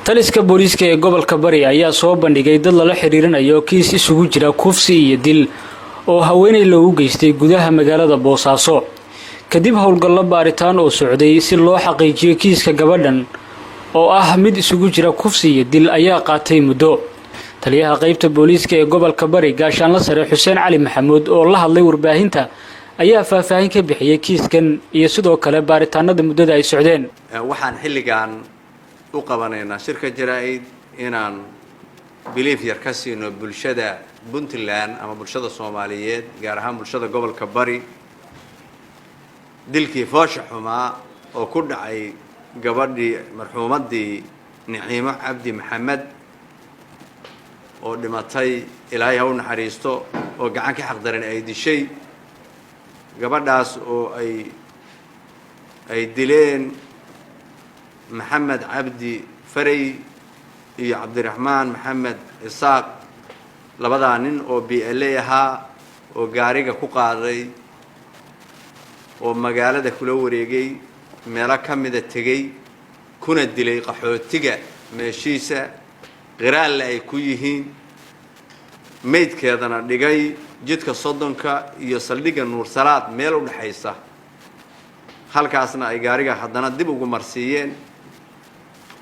taliska booliiska ee gobolka Bari ayaa soo bandhigay dad la xiriirinayo kiis isugu jira kufsi iyo dil oo haweeney loogu geystay gudaha magaalada Boosaaso kadib howlgallo baaritaan oo socday si loo xaqiijiyo kiiska gabadhan oo ah mid isugu jira kufsi iyo dil ayaa qaatay muddo. taliyaha qaybta booliiska ee gobolka Bari gaashaanle sare Xuseen Cali Maxamuud oo la hadlay warbaahinta ayaa faahfaahin ka bixiyay kiiskan iyo sidoo kale baaritaanada muddada ay socdeen. waxaan xilligan u qabanayna shirka jaraa'id inaan belief yar ka siino bulshada Puntland ama bulshada Soomaaliyeed gaar ahaan bulshada gobolka Bari dilkii foosha xumaa oo ku dhacay gabadhii marxuumadii Naciimo Cabdi Maxamed oo dhimatay Ilaahay ha u naxariisto oo gacan ka xaq daran ay dishay gabadhaas oo ay dileen محمد عبدي فري iyo Cabdiraxmaan Maxamed Isaaq labada nin oo BLA oo gaariga ku qaaday oo magaalada kula wareegay meel ka mid ah tagay kuna dilay qaxootiga meeshiisa qiraal ay ku yihiin meedkeedana dhigay jidka Sodonka iyo saldhiga Nuur Salaad meel u dhaxaysa halkaasna ay gaariga haddana dib ugu marsiiyeen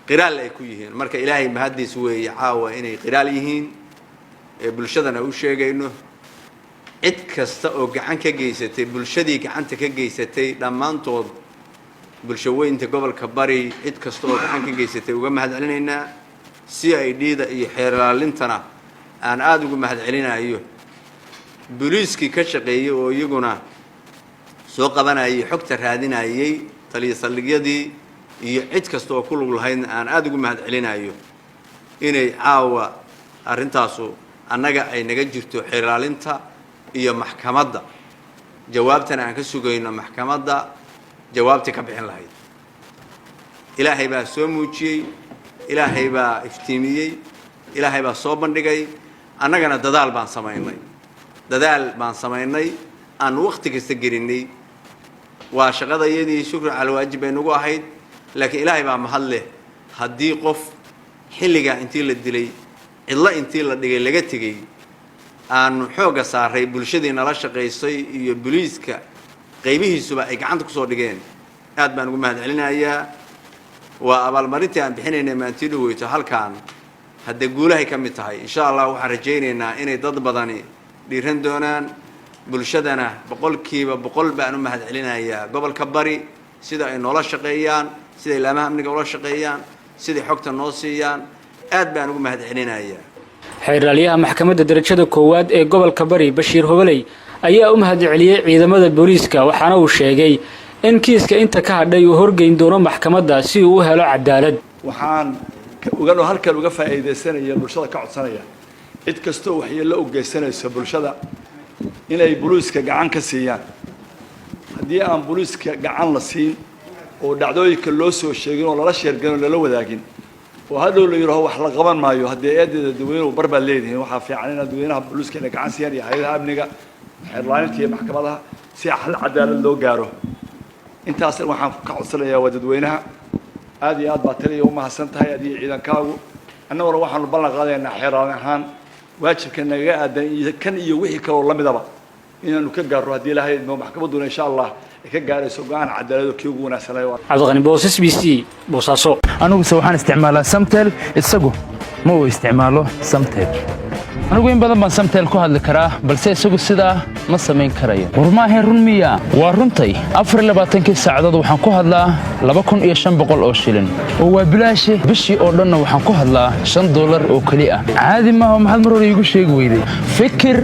qiraal ay ku yihiin marka Ilaahay mahadiis weey caawa inay qiraal yihiin ee bulshadana u sheegayno cid kasta oo gacan ka geysatay bulshadii gacanta ka geysatay dhamaantood bulshaweynta gobolka Bari cid kasta oo gacan ka geysatay uga mahadcelinaynaa CID-da iyo xeerlaalintana aan aad ugu mahadcelinayo booliiskii ka shaqeeyay oo iyaguna soo qabanayay xogta raadinayay taliye saldhigyadii iyo cid kasta oo ku lug lahayn aan aad ugu mahadcelinayo inay caawa arintaasu annaga ay naga jirto xeerlaalinta iyo maxkamadda jawaabtana aan ka sugayno maxkamadda jawaabti ka bixin lahayd Ilaahay baa soo muujiyay Ilaahay baa iftiimiyay Ilaahay baa soo bandhigay annagana dadaal baan samaynay aan waqti kasta gelinay waa shaqadayadii shukr cali waajib ay nagu ahayd laakiin Ilaahay baa mahad leh haddii qof xilliga intii la dilay cidla intii la dhigay laga tagay aan xooga saaray bulshadeenna la shaqeysay iyo booliiska qaybihiisuba ay gacanta ku soo dhigeen aad baan ugu mahadcelinayaa waa abaalmarintii aan bixinaynay maantii dhaweyto halkaan hadda guulahay ka mid tahay insha Allah waxaan rajaynaynaa inay dad badani dhiiran doonaan bulshadana boqolkiiba boqol baan u mahadcelinayaa gobolka Bari sida ay noola shaqeeyaan sida ilaamaha amniga ula shaqeeyaan sida xogta noo siiyaan aad baan ugu mahadcelinayaa xeerlaalyaha maxkamadda darajada koowaad ee gobolka Bari Bashiir Hobaley ayaa u mahadceliyay ciidamada booliiska waxaana uu sheegay in kiiska inta ka hadhay uu horgeyn doono maxkamadda si uu u helo cadaalad waxaan halkan uga faa'iideysanaya bulshada ka codsanaya cid kasta oo waxyeello u geysanaysa bulshada inay booliiska gacan ka siiyaan haddii aan booliiska gacan la siin oo dhacdooyinka loo soo sheegin oo lala sheergano lala wadaagin oo hadhow la yiraahdo wax la qaban maayo haddii eedeeda dadweynuhu barbaad leeyihiin waxaa fiican in dadweynaha booliiska inay gacan siiyaan iyo hay'adaha amniga xeerlaalinta iyo maxkamadaha si xal cadaalad loo gaaro intaas waxaan ka codsanayaa dadweynaha aad iyo aad baa taliya u mahadsan tahay aad iyo ciidankaagu annaguna waxaanu ballan qaadaynaa xeerlaalin ahaan waajibka naga aadan iyo kan iyo wixii kale oo la midaba inaanu ka gaaro haddii Ilaahay idmo maxkamadduna insha Allah ka gaarayso go'aan cadaalad oo kii ugu wanaagsanaayo Cabdiqani Boosas BC Boosaaso anigu waxaan isticmaalaa Samtel isagu ma uu isticmaalo Samtel anigu in badan baan Samtel ku hadli karaa balse isagu sidaa ma samayn karayo warmaahay run miya waa runtay 24 saacadood waxaan ku hadlaa 2500 oo shilin oo waa bilaash bishii oo dhan waxaan ku hadlaa $5 oo kali ah caadi ma aha maxaad mar hore igu sheegi weyday fikir